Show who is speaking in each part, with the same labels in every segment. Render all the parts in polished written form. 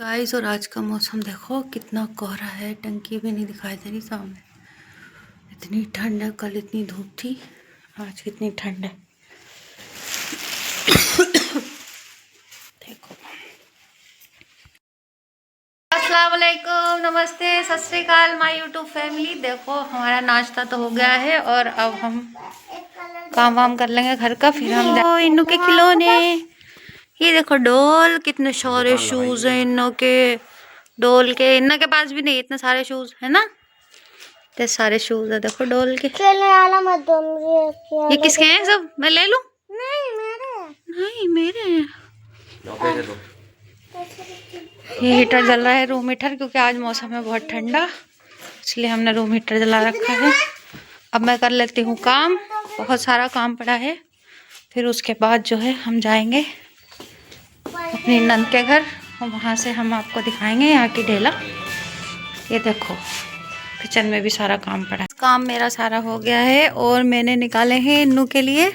Speaker 1: Guys और आज का मौसम देखो कितना कोहरा है, टंकी भी नहीं दिखाई दे रही सामने। इतनी ठंड है, कल इतनी धूप थी, आज कितनी ठंड है देखो। अस्सलाम वालेकुम, नमस्ते, सत श्री अकाल माय यूट्यूब फैमिली। देखो हमारा नाश्ता तो हो गया है और अब हम काम वाम कर लेंगे घर का, फिर हम इन्नू के खिलौने। ये देखो डॉल, कितने सारे शूज हैं इन्नों के, डॉल के। इन्ना के पास भी नहीं इतने सारे शूज है ना, इतने सारे शूज है देखो डॉल के।
Speaker 2: मत दो मुझे।
Speaker 1: ये किसके हैं सब, मैं ले लूं?
Speaker 2: नहीं मेरे।
Speaker 1: नहीं मेरे हैं। ये हीटर जल रहा है, रूम हीटर, क्योंकि आज मौसम है बहुत ठंडा, इसलिए हमने रूम हीटर जला रखा है। अब मैं कर लेती हूँ काम, बहुत सारा काम पड़ा है। फिर उसके बाद जो है हम जाएंगे अपनी नंद के घर और वहाँ से हम आपको दिखाएंगे यहाँ की ढेला। ये देखो किचन में भी सारा काम पड़ा है। काम मेरा सारा हो गया है और मैंने निकाले हैं इन्नू के लिए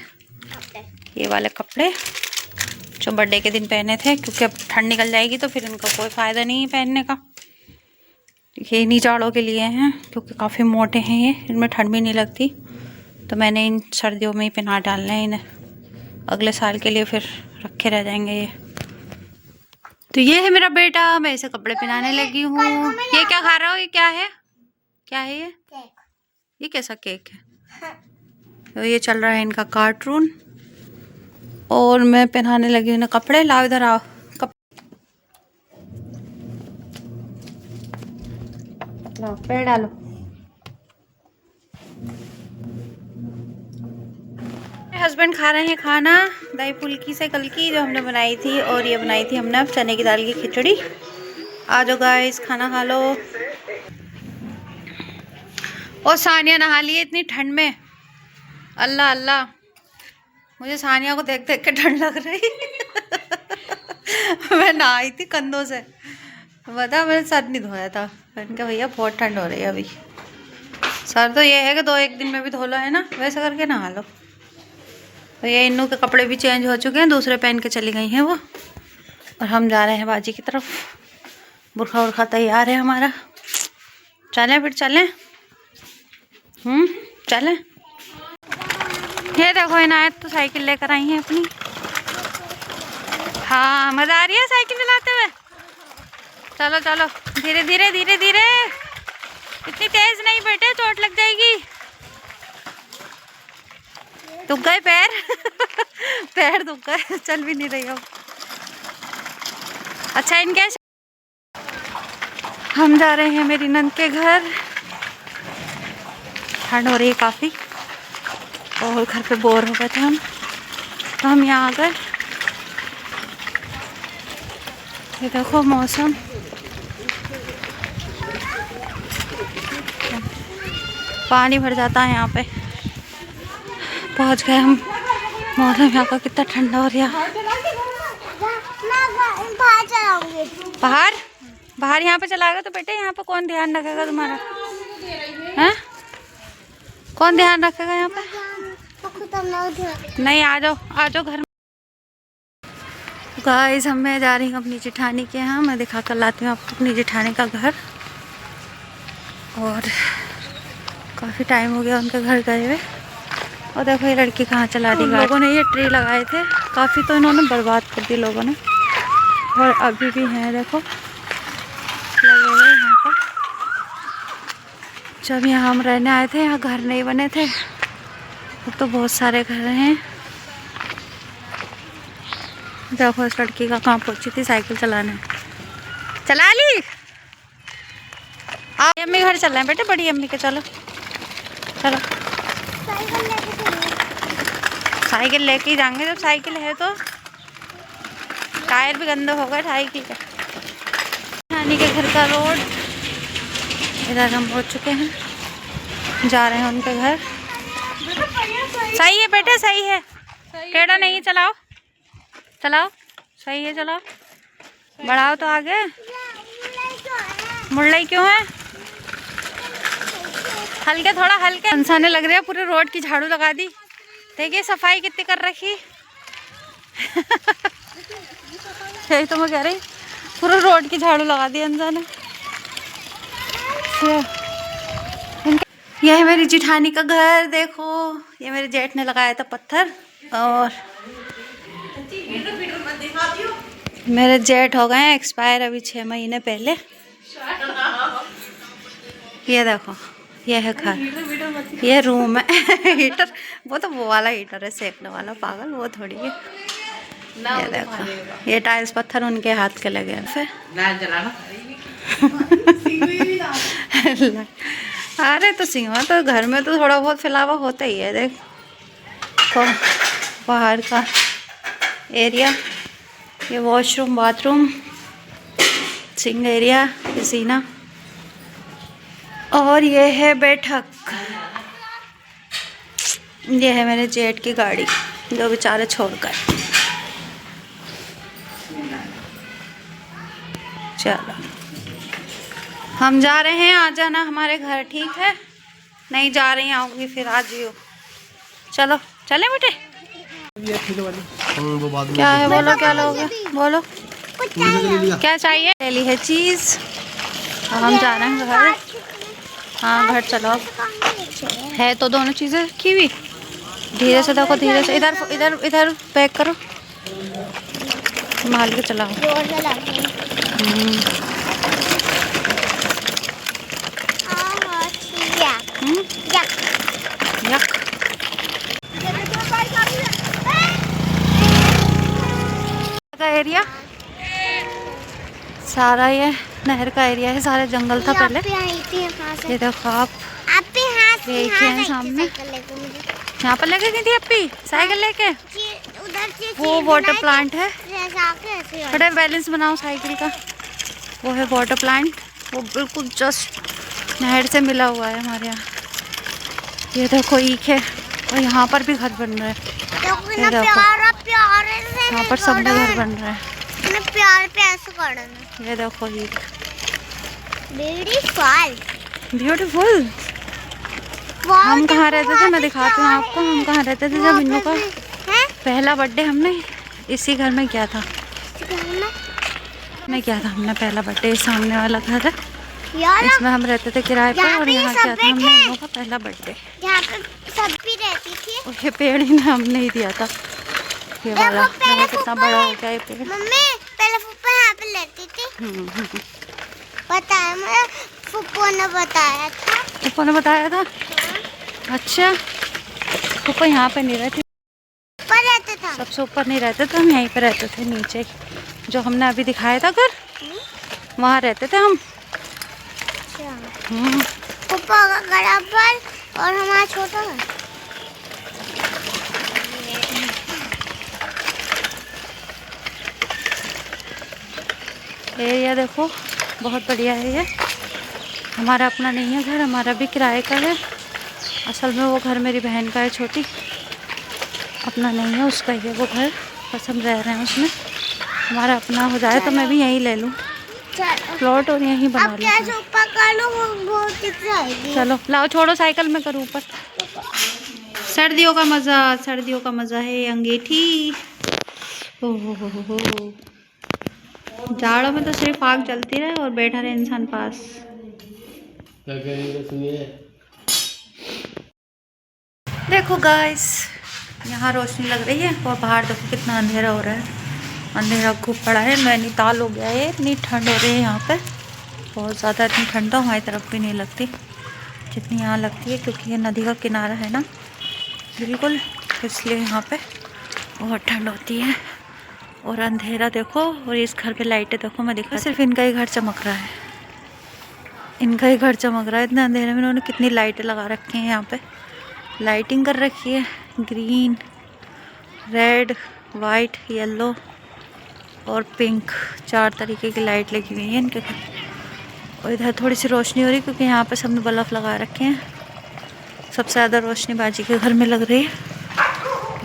Speaker 1: ये वाले कपड़े जो बर्थडे के दिन पहने थे, क्योंकि अब ठंड निकल जाएगी तो फिर इनका कोई फ़ायदा नहीं है पहनने का। ये इन्हीं जाड़ों के लिए हैं, क्योंकि काफ़ी मोटे हैं ये, इनमें ठंड भी नहीं लगती, तो मैंने इन सर्दियों में ही पहना डालना है इन्हें, अगले साल के लिए फिर रखे रह जाएंगे ये। तो ये है मेरा बेटा, मैं इसे कपड़े पहनाने लगी हूँ। ये क्या खा रहा हो, ये क्या है, क्या है ये कैसा केक है? तो ये चल रहा है इनका कार्टून और मैं पहनाने लगी हूँ कपड़े। लाओ इधर आओ, लाओ पैर डालो। हस्बैंड खा रहे हैं खाना, दही फुल्की से कल की जो हमने बनाई थी, और ये बनाई थी हमने अब चने की दाल की खिचड़ी। आ जाओ गाइस, खाना खा लो। और सानिया नहा ली है इतनी ठंड में, अल्लाह अल्लाह, मुझे सानिया को देख देख के ठंड लग रही मैं नहाई थी कंधों से, बता, मैंने सर नहीं धोया था। मैंने कहा भैया बहुत ठंड हो रही है अभी, सर तो ये है कि 2-1 दिन में भी धो लो, है ना, वैसे करके नहा लो। तो ये इन्नू के कपड़े भी चेंज हो चुके हैं, दूसरे पहन के चली गई हैं वो, और हम जा रहे हैं बाजी की तरफ। बुरखा उर्खा तैयार है हमारा, चलें फिर चलें, चलें। ये देखो इनायत तो साइकिल लेकर आई है अपनी। हाँ मजा आ रही है साइकिल चलाते हुए। चलो चलो धीरे धीरे धीरे धीरे, इतनी तेज नहीं बेटे, चोट लग जाएगी। दुख गए पैर पैर दुख गए, चल भी नहीं रही हो। अच्छा इनके हम जा रहे हैं मेरी नंद के घर, ठंड हो रही है काफ़ी और घर पे बोर हो गए थे हम, तो हम यहाँ आ गए। ये देखो मौसम, पानी भर जाता है यहाँ पे। पहुँच गए हम, मौसम यहाँ का कितना ठंडा हो रहा है। बाहर बाहर यहाँ पे चलाएगा तो बेटे यहाँ पे कौन ध्यान रखेगा तुम्हारा, हैं? कौन ध्यान रखेगा यहाँ पे? नहीं, आ जाओ आ जाओ घर में। गाइस हम मैं जा रही हूँ अपनी जेठानी के यहाँ, मैं दिखा कर लाती हूँ आपको अपनी जेठानी का घर। और काफ़ी टाइम हो गया उनके घर गए हुए। और देखो ये लड़की कहाँ चला रही है। लोगों ने ये ट्री लगाए थे काफ़ी, तो इन्होंने बर्बाद कर दिए लोगों ने, और अभी भी हैं देखो लगे हुए यहाँ पर। जब यहाँ हम रहने आए थे यहाँ घर नहीं बने थे, अब तो बहुत सारे घर हैं। देखो इस लड़की का कहाँ पहुँची थी साइकिल चलाने, चला ली। आप अम्मी घर चल रहे हैं बेटे, बड़ी अम्मी के, चलो चलो। साइकिल लेके ही जाएंगे, जब साइकिल है तो। टायर भी गंदे हो गए साइकिल के। नानी के घर का रोड, इधर हम पहुँच चुके हैं, जा रहे हैं उनके घर। सही है बेटे, सही है, टेढ़ा नहीं, चलाओ चलाओ, सही है, चलाओ, बढ़ाओ तो आगे। मुड़ रही क्यों है? हल्के, थोड़ा हल्के, इंसाने लग रहे हैं। पूरे रोड की झाड़ू लगा दी, देखिए सफाई कितनी कर रखी यही तो मैं कह रही, पूरा रोड की झाड़ू लगा दी अंजा ने। यह है मेरी जिठानी का घर, देखो ये मेरे जेठ ने लगाया था पत्थर। और मेरे जेठ हो गए एक्सपायर अभी 6 महीने पहले। ये देखो ये है घर, ये रूम है। हीटर वो तो वो वाला हीटर है सेकने वाला, पागल वो थोड़ी है। ये देखो ये टाइल्स पत्थर उनके हाथ के लगे फिर। अरे तो सिंह तो घर में तो थोड़ा बहुत फैलावा होता ही है। देख तो बाहर का एरिया, ये वॉशरूम बाथरूम, सिंग एरिया, पसीना, और ये है बैठक। ये है मेरे जेठ की गाड़ी जो बेचारे छोड़कर। चलो हम जा रहे हैं, आ जाना हमारे घर, ठीक है? नहीं जा रही आऊँगी फिर आ जियो। चलो चले बेटे। क्या है बोलो, क्या लोगे बोलो, क्या चाहिए? ले ली है चीज़, अब हम जा रहे हैं घर। हाँ घर चलो, है तो दोनों चीज़ें रखी हुई। धीरे से देखो, धीरे से, इधर इधर इधर पैक करो, संभाल के चलाओ। का एरिया सारा ये नहर का एरिया है, सारे जंगल था पहले। ये देखो आप देखिए सामने, यहाँ पर लेके गई थी अपी साइकिल लेके। वो वाटर प्लांट है, थोड़ा बैलेंस बनाओ साइकिल का। वो है वाटर प्लांट, वो बिल्कुल जस्ट नहर से मिला हुआ है हमारे यहाँ। ये देखो ईख है, और यहाँ पर भी घर बन रहा है। ये देखो यहाँ पर सब में घर बन रहा है। ये देखो ईख, ब्यूटीफुल। हम कहाँ रहते थे मैं दिखाती हूँ आपको, हम कहाँ रहते थे जब इन्नू का पहला बर्थडे हमने इसी घर में किया था। हमने पहला बर्थडे सामने वाला घर है, इसमें हम रहते थे किराए पे, और यहाँ किया था हमने इन्नू का पहला बर्थडे।
Speaker 2: यहाँ पे सब भी रहती थी।
Speaker 1: और ये पेड़ ही हमने ही दिया था, ये वाला। देखो कितना बड़ा हो गया ये पेड़।
Speaker 2: मम्मी पहले फुप्पा यहाँ पे रहती थी। बताया मुझे, फुप्पो ने बताया था।
Speaker 1: फुप्पो ने बताया था? अच्छा फुप्पो यहाँ पे नहीं रहती,
Speaker 2: ऊपर रहते था।
Speaker 1: सबसे ऊपर नहीं रहते थे, हम यहीं पे रहते थे नीचे, जो हमने अभी दिखाया था घर, वहाँ रहते थे हम।
Speaker 2: फुप्पा का बराबर और हमारा छोटा घर।
Speaker 1: एरिया देखो बहुत बढ़िया है ये। हमारा अपना नहीं है घर, हमारा भी किराए का है। असल में वो घर मेरी बहन का है छोटी, अपना नहीं है, उसका ही है वो घर, बस हम रह रहे हैं उसमें। हमारा अपना हो जाए तो मैं भी यहीं ले लूँ प्लॉट और यहीं बना लूँ। चलो लाओ, छोड़ो साइकिल में करूँ ऊपर। सर्दियों का मज़ा, सर्दियों का मज़ा है अंगीठी। हो जाड़ों में तो सिर्फ आग जलती रहे और बैठा रहे इंसान पास। देखो गाइस यहाँ रोशनी लग रही है, और बाहर देखो कितना अंधेरा हो रहा है। अंधेरा खूब पड़ा है, नैनीताल हो गया है। इतनी ठंड हो रही है यहाँ पे, बहुत ज़्यादा। इतनी ठंड तो हमारी तरफ भी नहीं लगती जितनी यहाँ लगती है, क्योंकि ये नदी का किनारा है ना बिल्कुल, इसलिए यहाँ पे बहुत ठंड होती है। और अंधेरा देखो, और इस घर पे लाइटें देखो, मैं देखा सिर्फ इनका ही घर चमक रहा है, इनका ही घर चमक रहा है। इतने अंधेरे में इन्होंने कितनी लाइटें लगा रखी हैं यहाँ पे, लाइटिंग कर रखी है, ग्रीन, रेड, वाइट, येलो और पिंक, 4 तरीके की लाइट लगी हुई है इनके घर। और इधर थोड़ी सी रोशनी हो रही है क्योंकि यहाँ पे सबने बल्ब लगा रखे हैं। सबसे ज़्यादा रोशनी बाजी के घर में लग रही है,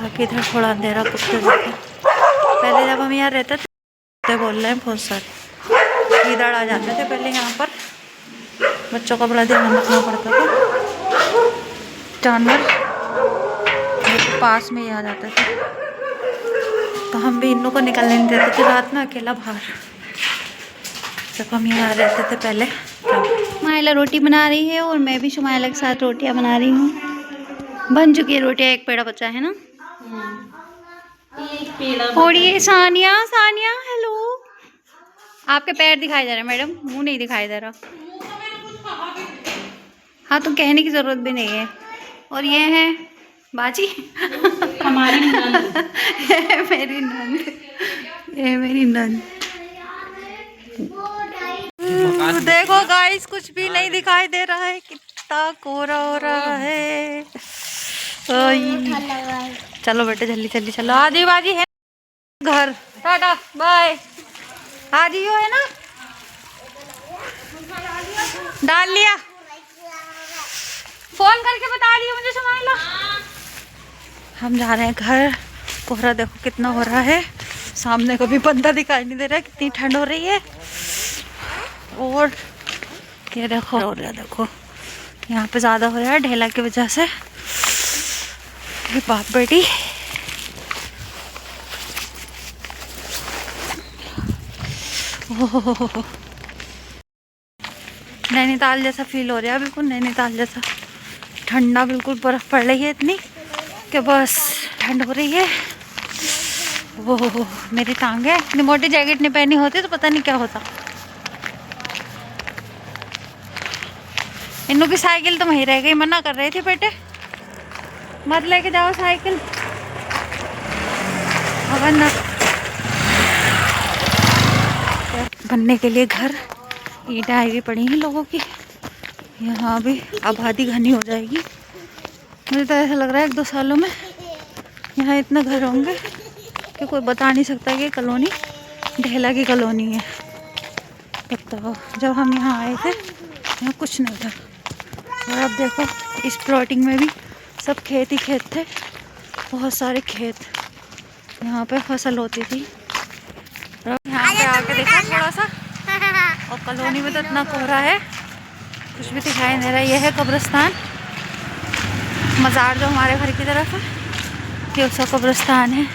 Speaker 1: बाकी इधर थोड़ा अंधेरा कुत्ते देखो। पहले जब हम यहाँ रहते थे, बोल रहे हैं बहुत सारे कीड़े आ जाते थे पहले यहाँ पर, बच्चों का बड़ा ध्यान रखना पड़ता था। जानवर पास में ही आ जाते थे, तो हम भी इन्नों को निकलने नहीं देते थे रात में अकेला बाहर। जब हम यहाँ रहते थे पहले। शुमाइला रोटी बना रही है और मैं भी शुमाइला के साथ रोटियां बना रही हूँ। बन चुकी है रोटियां, एक पेड़ा बचा है ना। और ये सानिया, सानिया हेलो। आपके पैर दिखाई दे रहे हैं मैडम, मुंह नहीं दिखाई दे रहा। हाँ तो कहने की जरूरत भी नहीं है। और ये है बाजी हमारी नंद। ये मेरी नंद, ये मेरी नंद। देखो गाइस, कुछ भी नहीं दिखाई दे रहा है, कितना कोहरा हो रहा है। चलो बेटे जल्दी जल्दी चलो, आधी बाजी है घर। Tata bye. आधी हो है ना, डाल लिया, फोन करके बता दिया मुझे शुमाइला। हम जा रहे हैं घर। कोहरा देखो कितना हो रहा है, सामने कभी बंदा दिखाई नहीं दे रहा है, कितनी ठंड हो रही है। और ये देखो हो रहा है, देखो यहाँ पे ज़्यादा हो रहा है ढेला की वजह से। ये बाप बेटी नैनीताल जैसा फील हो रहा है बिल्कुल, नैनीताल जैसा ठंडा। बिल्कुल बर्फ़ पड़ रही है इतनी कि बस ठंड हो रही है। वो मेरी टांगे, इतनी मोटी जैकेट नहीं पहनी होती तो पता नहीं क्या होता। इन्नू की साइकिल तो वहीं रह गई, मना कर रही थी बेटे मत लेके जाओ साइकिल, वरना बनने के लिए घर। ईंटें आई भी पड़ी हैं लोगों की, यहाँ भी आबादी घनी हो जाएगी। मुझे तो ऐसा लग रहा है 1-2 सालों में यहाँ इतना घर होंगे कि कोई बता नहीं सकता कि कॉलोनी ढेला की कॉलोनी है। बताओ, जब हम यहाँ आए थे यहाँ कुछ नहीं था, और अब देखो इस प्लॉटिंग में भी सब खेत ही खेत थे, बहुत सारे खेत। यहाँ पे फसल होती थी। यहाँ पे आके देखा थोड़ा सा, और कॉलोनी में तो इतना कोहरा है कुछ भी दिखाई नहीं रहा। ये है कब्रिस्तान, मज़ार जो हमारे घर की तरफ है, ये उसका कब्रिस्तान है।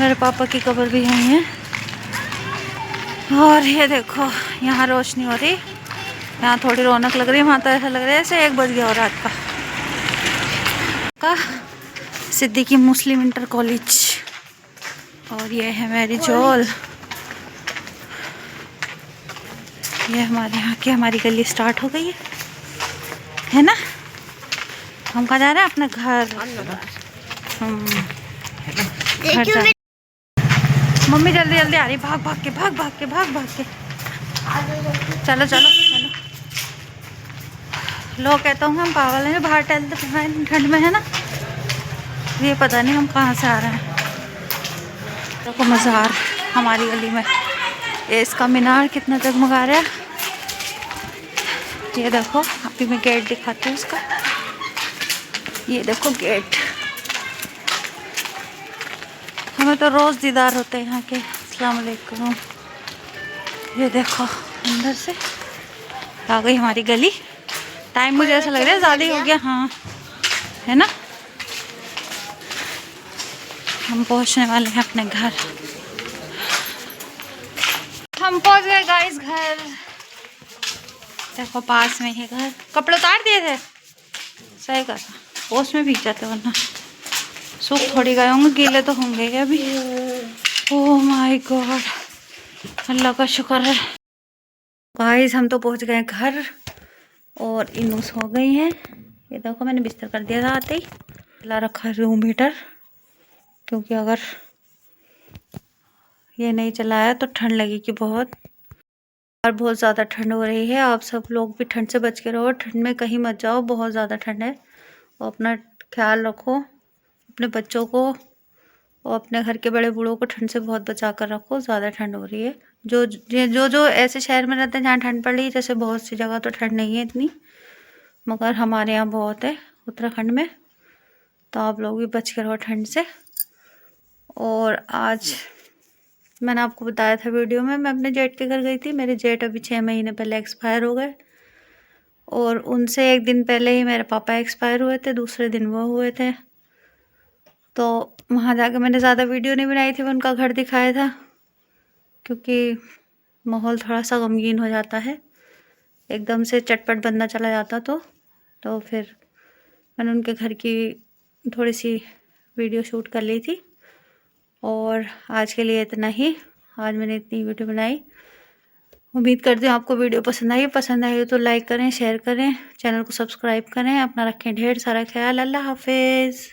Speaker 1: मेरे पापा की कब्र भी यहीं है। और ये देखो यहाँ रोशनी हो रही, यहाँ थोड़ी रौनक लग रही है। वहाँ तो ऐसा लग रहा है जैसे 1 बज गया हो रात का। सिद्दीकी मुस्लिम इंटर कॉलेज। और ये है मेरी जोल, ये हमारे यहाँ की हमारी गली स्टार्ट हो गई है ना। हम कहाँ जा रहे हैं? अपने घर। घर जा। मम्मी जल्दी जल्दी आ रही, भाग भाग के भाग भाग के भाग भाग के। चलो चलो चलो। लोग कहते होंगे हम पागल हैं बाहर टहलते हैं ठंड में, है ना। ये पता नहीं हम कहाँ से आ रहे हैं। देखो मज़ार हमारी गली में, ये इसका मीनार कितना जगमगा रहा है। ये देखो अभी मैं गेट दिखाती हूँ उसका। ये देखो गेट, हमें तो रोज़ दीदार होते हैं यहाँ के। अस्सलाम वालेकुम। ये देखो अंदर से आ गई हमारी गली। टाइम मुझे ऐसा लग रहा है ज़्यादा ही हो गया, हाँ है ना। हम पहुँचने वाले हैं अपने घर। हम पहुँच गए गाइस घर। देखो पास में ही घर। कपड़े उतार दिए थे, सही कहा, ओस में भीग जाते वरना। सूख थोड़ी गए होंगे, गीले तो होंगे ही अभी। ओह माय गॉड, अल्लाह का शुक्र है। गाइस हम तो पहुंच गए घर और इनू सो गई हैं। ये देखो मैंने बिस्तर कर दिया था आते ही। चला रखा रूम हीटर, क्योंकि अगर ये नहीं चलाया तो ठंड लगेगी बहुत, और बहुत ज़्यादा ठंड हो रही है। आप सब लोग भी ठंड से बच के रहो, ठंड में कहीं मत जाओ, बहुत ज़्यादा ठंड है। और अपना ख्याल रखो, अपने बच्चों को और अपने घर के बड़े बूढ़ों को ठंड से बहुत बचा कर रखो। ज़्यादा ठंड हो रही है। जो ऐसे शहर में रहते हैं जहाँ ठंड पड़ रही है, जैसे बहुत सी जगह तो ठंड नहीं है इतनी, मगर हमारे यहाँ बहुत है उत्तराखंड में, तो आप लोग भी बच के रहो ठंड से। और आज मैंने आपको बताया था वीडियो में, मैं अपने जेठ के घर गई थी। मेरे जेठ अभी 6 महीने पहले एक्सपायर हो गए, और उनसे 1 दिन पहले ही मेरे पापा एक्सपायर हुए थे, दूसरे दिन वो हुए थे। तो वहाँ जाके मैंने ज़्यादा वीडियो नहीं बनाई थी, मैं उनका घर दिखाया था, क्योंकि माहौल थोड़ा सा गमगीन हो जाता है, एकदम से चटपट बंदा चला जाता तो फिर मैंने उनके घर की थोड़ी सी वीडियो शूट कर ली थी। और आज के लिए इतना ही, आज मैंने इतनी वीडियो बनाई। उम्मीद करती हूँ आपको वीडियो पसंद आई हो तो लाइक करें, शेयर करें, चैनल को सब्सक्राइब करें। अपना रखें ढेर सारा ख्याल। अल्लाह हाफिज़।